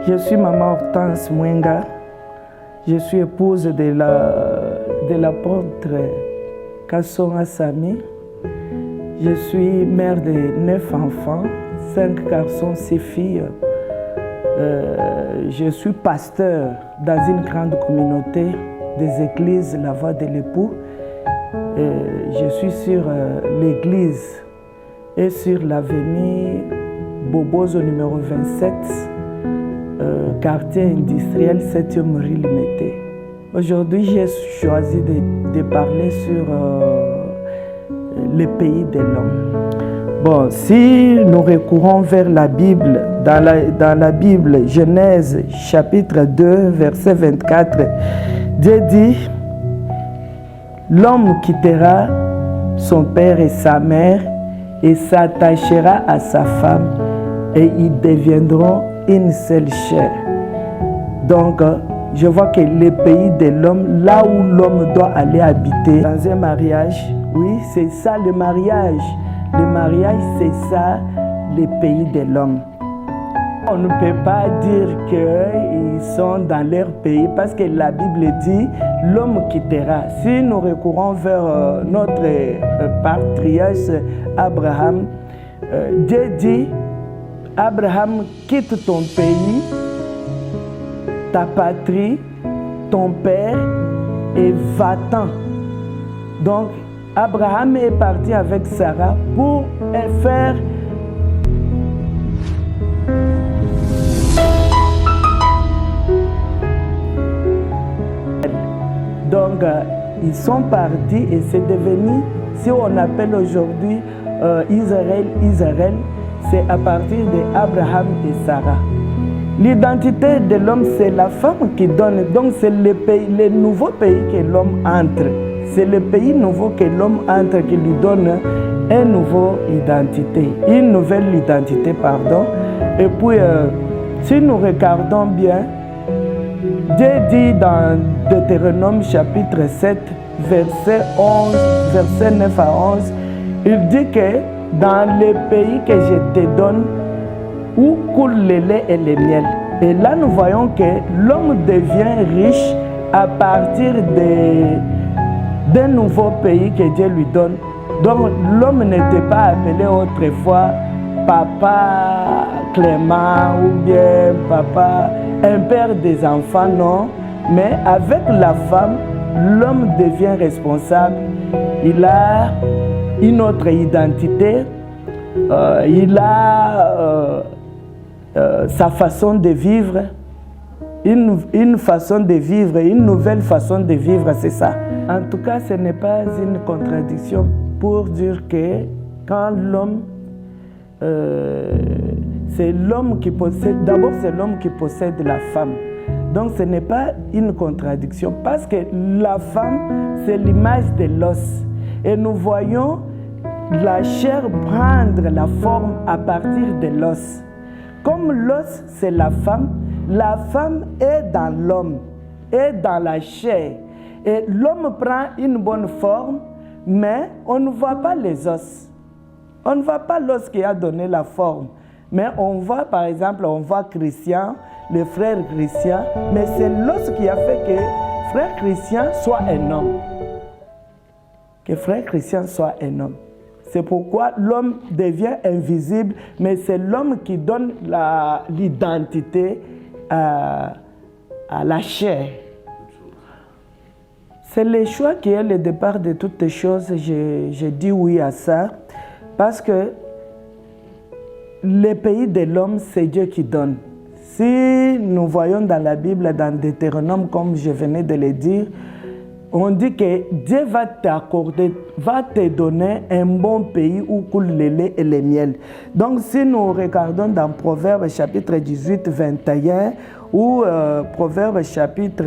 Je suis maman Hortense Mwenga. Je suis épouse de l'apôtre Kassonga Sami. Je suis mère de 9 enfants, 5 garçons, 6 filles. Je suis pasteur dans une grande communauté des églises, la Voix de l'époux. Je suis sur l'église et sur l'avenue Bobozo numéro 27, quartier industriel 7e rue Limité. Aujourd'hui, j'ai choisi de parler sur le pays de l'homme. Bon, si nous recourons vers la Bible, dans la Bible, Genèse chapitre 2, verset 24, Dieu dit, l'homme quittera son père et sa mère et s'attachera à sa femme et ils deviendront une seule chair. Donc, je vois que le pays de l'homme, là où l'homme doit aller habiter, dans un mariage, oui, c'est ça le mariage. Le mariage, c'est ça, le pays de l'homme. On ne peut pas dire qu'ils sont dans leur pays parce que la Bible dit l'homme quittera. Si nous recourons vers notre patriarche Abraham, Dieu dit, Abraham, quitte ton pays, ta patrie, ton père et va-t'en. Donc, Abraham est parti avec Sarah pour faire donc ils sont partis et c'est devenu, si on appelle aujourd'hui Israël, c'est à partir d'Abraham et Sarah. L'identité de l'homme, c'est la femme qui donne, donc c'est le nouveau pays que l'homme entre. C'est le pays nouveau que l'homme entre qui lui donne une nouvelle identité, pardon. Et puis, si nous regardons bien, Dieu dit dans Deutéronome chapitre 7, verset 9 à 11, il dit que dans le pays que je te donne, où coule le lait et le miel. Et là, nous voyons que l'homme devient riche à partir d'un nouveau pays que Dieu lui donne. Donc, l'homme n'était pas appelé autrefois papa Clément ou bien papa, un père des enfants, non. Mais avec la femme, l'homme devient responsable. Il a une autre identité. Il a sa façon de vivre, une façon de vivre, une nouvelle façon de vivre, c'est ça. En tout cas, ce n'est pas une contradiction pour dire que quand l'homme, c'est l'homme qui possède, d'abord c'est l'homme qui possède la femme. Donc ce n'est pas une contradiction parce que la femme, c'est l'image de l'os. Et nous voyons la chair prendre la forme à partir de l'os. Comme l'os, c'est la femme est dans l'homme, est dans la chair. Et l'homme prend une bonne forme, mais on ne voit pas les os. On ne voit pas l'os qui a donné la forme. Mais on voit, par exemple, on voit Christian, le frère Christian, mais c'est l'os qui a fait que frère Christian soit un homme. Que frère Christian soit un homme. C'est pourquoi l'homme devient invisible, mais c'est l'homme qui donne l'identité à la chair. C'est le choix qui est le départ de toutes les choses. Je dis oui à ça, parce que le pays de l'homme, c'est Dieu qui donne. Si nous voyons dans la Bible, dans Deutéronome, comme je venais de le dire, on dit que Dieu va t'accorder, va te donner un bon pays où coule le lait et le miel. Donc si nous regardons dans Proverbes chapitre 18, 21 ou Proverbes chapitre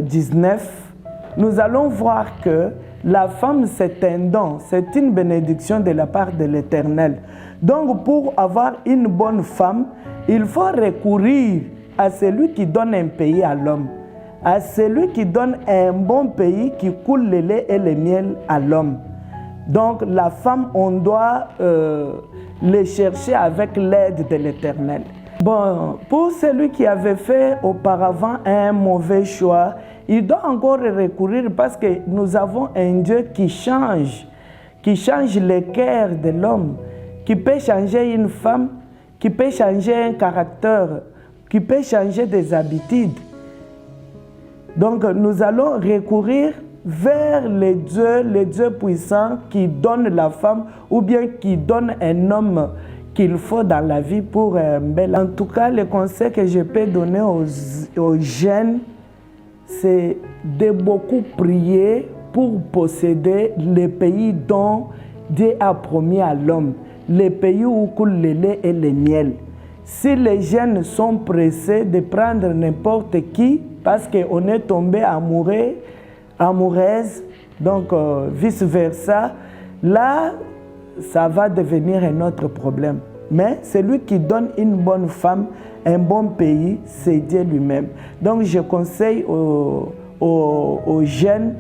19, nous allons voir que la femme c'est un don, c'est une bénédiction de la part de l'Éternel. Donc pour avoir une bonne femme, il faut recourir à celui qui donne un pays à l'homme. À celui qui donne un bon pays qui coule le lait et le miel à l'homme. Donc la femme, on doit le chercher avec l'aide de l'Éternel. Bon, pour celui qui avait fait auparavant un mauvais choix, il doit encore recourir parce que nous avons un Dieu qui change le cœur de l'homme, qui peut changer une femme, qui peut changer un caractère, qui peut changer des habitudes. Donc nous allons recourir vers les dieux puissants qui donnent la femme ou bien qui donnent un homme qu'il faut dans la vie pour un bel. En tout cas, le conseil que je peux donner aux jeunes, c'est de beaucoup prier pour posséder le pays dont Dieu a promis à l'homme, le pays où coule le lait et le miel. Si les jeunes sont pressés de prendre n'importe qui, parce qu'on est tombé amoureux, amoureuse, donc vice-versa, là, ça va devenir un autre problème. Mais celui qui donne une bonne femme, un bon pays, c'est Dieu lui-même. Donc je conseille aux jeunes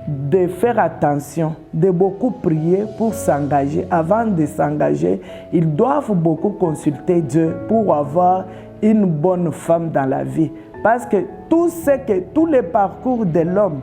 de faire attention, de beaucoup prier pour s'engager. Avant de s'engager, ils doivent beaucoup consulter Dieu pour avoir une bonne femme dans la vie. Parce que tous les parcours de l'homme,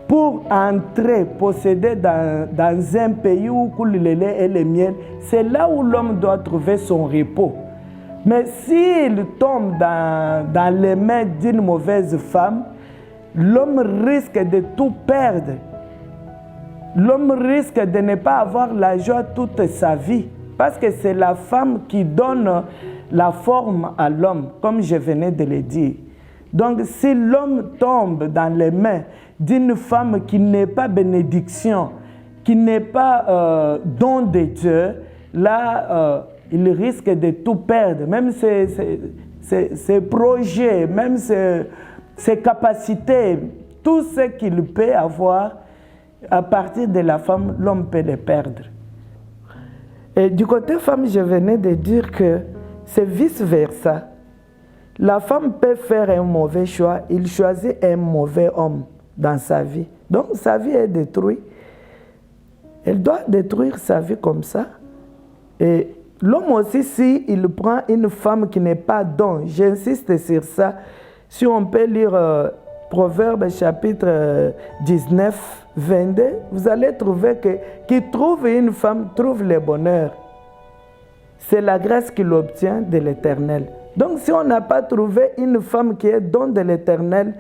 pour entrer, posséder dans un pays où coule le lait et le miel, c'est là où l'homme doit trouver son repos. Mais s'il tombe dans les mains d'une mauvaise femme, l'homme risque de tout perdre. L'homme risque de ne pas avoir la joie toute sa vie. Parce que c'est la femme qui donne la forme à l'homme, comme je venais de le dire. Donc si l'homme tombe dans les mains d'une femme qui n'est pas bénédiction, qui n'est pas don de Dieu, là, il risque de tout perdre. Même ses projets, même ses capacités, tout ce qu'il peut avoir, à partir de la femme, l'homme peut les perdre. Et du côté femme, je venais de dire que c'est vice-versa. La femme peut faire un mauvais choix, il choisit un mauvais homme dans sa vie. Donc sa vie est détruite. Elle doit détruire sa vie comme ça. Et l'homme aussi, s'il prend une femme qui n'est pas don, j'insiste sur ça, si on peut lire Proverbes chapitre 19, 22, vous allez trouver que qui trouve une femme trouve le bonheur. C'est la grâce qu'il obtient de l'Éternel. Donc si on n'a pas trouvé une femme qui est don de l'Éternel,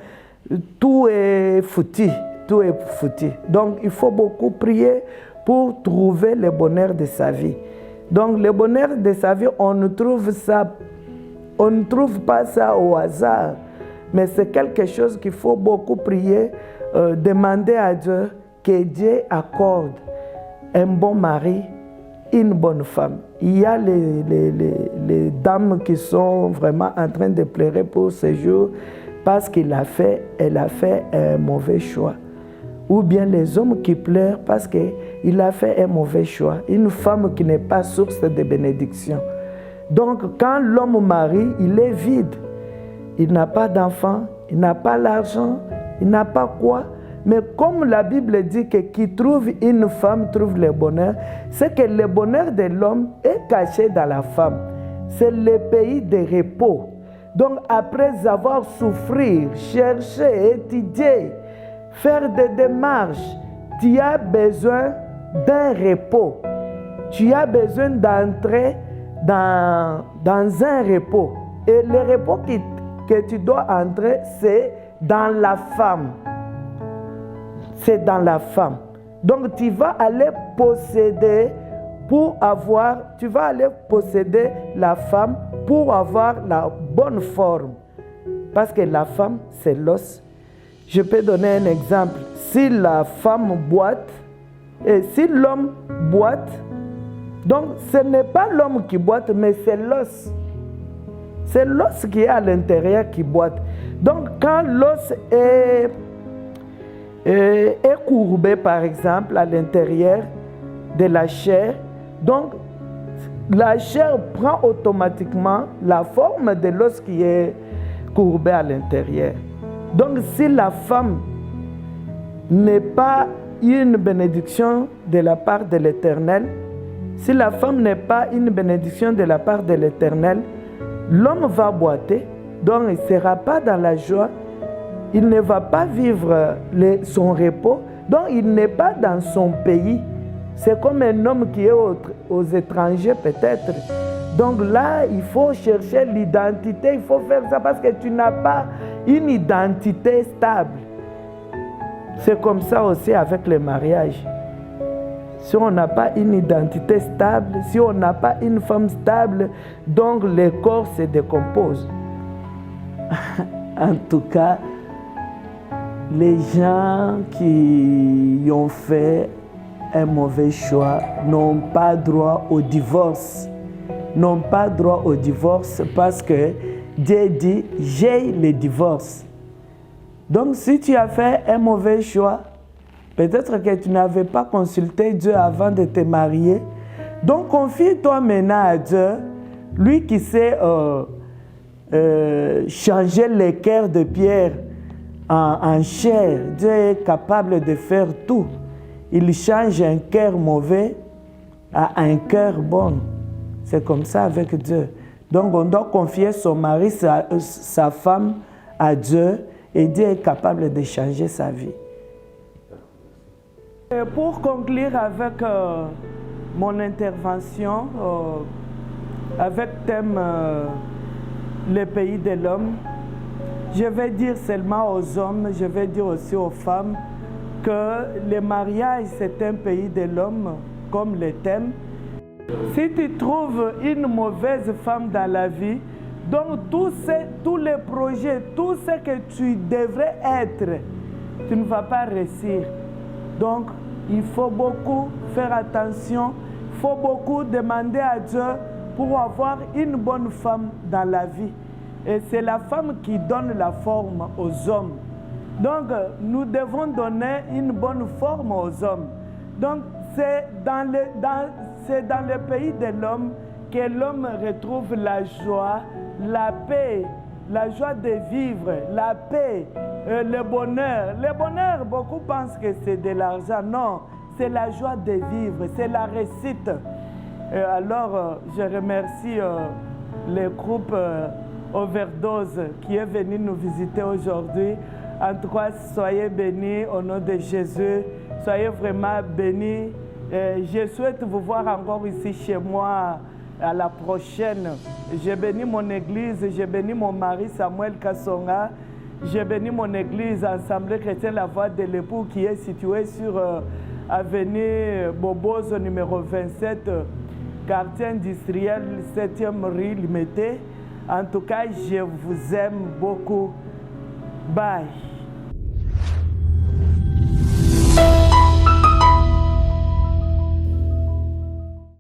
tout est foutu, tout est foutu. Donc il faut beaucoup prier pour trouver le bonheur de sa vie. Donc le bonheur de sa vie, on ne trouve pas ça au hasard, mais c'est quelque chose qu'il faut beaucoup prier, demander à Dieu que Dieu accorde un bon mari, une bonne femme. Il y a les dames qui sont vraiment en train de pleurer pour ce jour parce qu'elle a fait un mauvais choix. Ou bien les hommes qui pleurent parce qu'il a fait un mauvais choix. Une femme qui n'est pas source de bénédiction. Donc quand l'homme marie, il est vide. Il n'a pas d'enfant, il n'a pas l'argent, il n'a pas quoi. Mais comme la Bible dit que qui trouve une femme trouve le bonheur, c'est que le bonheur de l'homme est caché dans la femme. C'est le pays de repos. Donc après avoir souffert, cherché, étudié, faire des démarches, tu as besoin d'un repos. Tu as besoin d'entrer dans un repos. Et le repos que tu dois entrer, c'est dans la femme. C'est dans la femme. Donc tu vas aller posséder la femme pour avoir la bonne forme. Parce que la femme, c'est l'os. Je peux donner un exemple. Si la femme boite, et si l'homme boite, donc ce n'est pas l'homme qui boite, mais c'est l'os. C'est l'os qui est à l'intérieur qui boite. Donc quand l'os est courbé, par exemple, à l'intérieur de la chair, donc la chair prend automatiquement la forme de l'os qui est courbé à l'intérieur. Donc si la femme n'est pas une bénédiction de la part de l'Éternel, si la femme n'est pas une bénédiction de la part de l'Éternel, l'homme va boiter, donc il ne sera pas dans la joie, il ne va pas vivre son repos, donc il n'est pas dans son pays. C'est comme un homme qui est aux étrangers peut-être. Donc là, il faut chercher l'identité, il faut faire ça parce que tu n'as pas une identité stable. C'est comme ça aussi avec le mariage. Si on n'a pas une identité stable, si on n'a pas une femme stable, donc le corps se décompose. En tout cas, les gens qui ont fait un mauvais choix n'ont pas droit au divorce. N'ont pas droit au divorce parce que Dieu dit « j'ai le divorce ». Donc si tu as fait un mauvais choix, peut-être que tu n'avais pas consulté Dieu avant de te marier. Donc confie-toi maintenant à Dieu, lui qui sait changer les cœurs de pierre en chair. Dieu est capable de faire tout. Il change un cœur mauvais à un cœur bon. C'est comme ça avec Dieu. Donc on doit confier son mari, sa femme à Dieu et Dieu est capable de changer sa vie. Et pour conclure avec mon intervention, avec thème le pays de l'homme, je vais dire seulement aux hommes, je vais dire aussi aux femmes que le mariage c'est un pays de l'homme comme le thème. Si tu trouves une mauvaise femme dans la vie, donc tous les projets, tout ce que tu devrais être, tu ne vas pas réussir. Donc, il faut beaucoup faire attention, il faut beaucoup demander à Dieu pour avoir une bonne femme dans la vie. Et c'est la femme qui donne la forme aux hommes. Donc, nous devons donner une bonne forme aux hommes. Donc, c'est dans le pays de l'homme que l'homme retrouve la joie, la paix, la joie de vivre, la paix, le bonheur. Le bonheur, beaucoup pensent que c'est de l'argent. Non, c'est la joie de vivre, c'est la réussite. Alors, je remercie le groupe Overdose qui est venu nous visiter aujourd'hui. En tout cas, soyez bénis au nom de Jésus. Soyez vraiment bénis. Je souhaite vous voir encore ici chez moi à la prochaine. J'ai béni mon église, j'ai béni mon mari Samuel Kassonga. J'ai béni mon église Assemblée chrétienne La Voix de l'Époux qui est située sur avenue Bobozo numéro 27, quartier industriel 7e rue Limité. En tout cas, je vous aime beaucoup. Bye.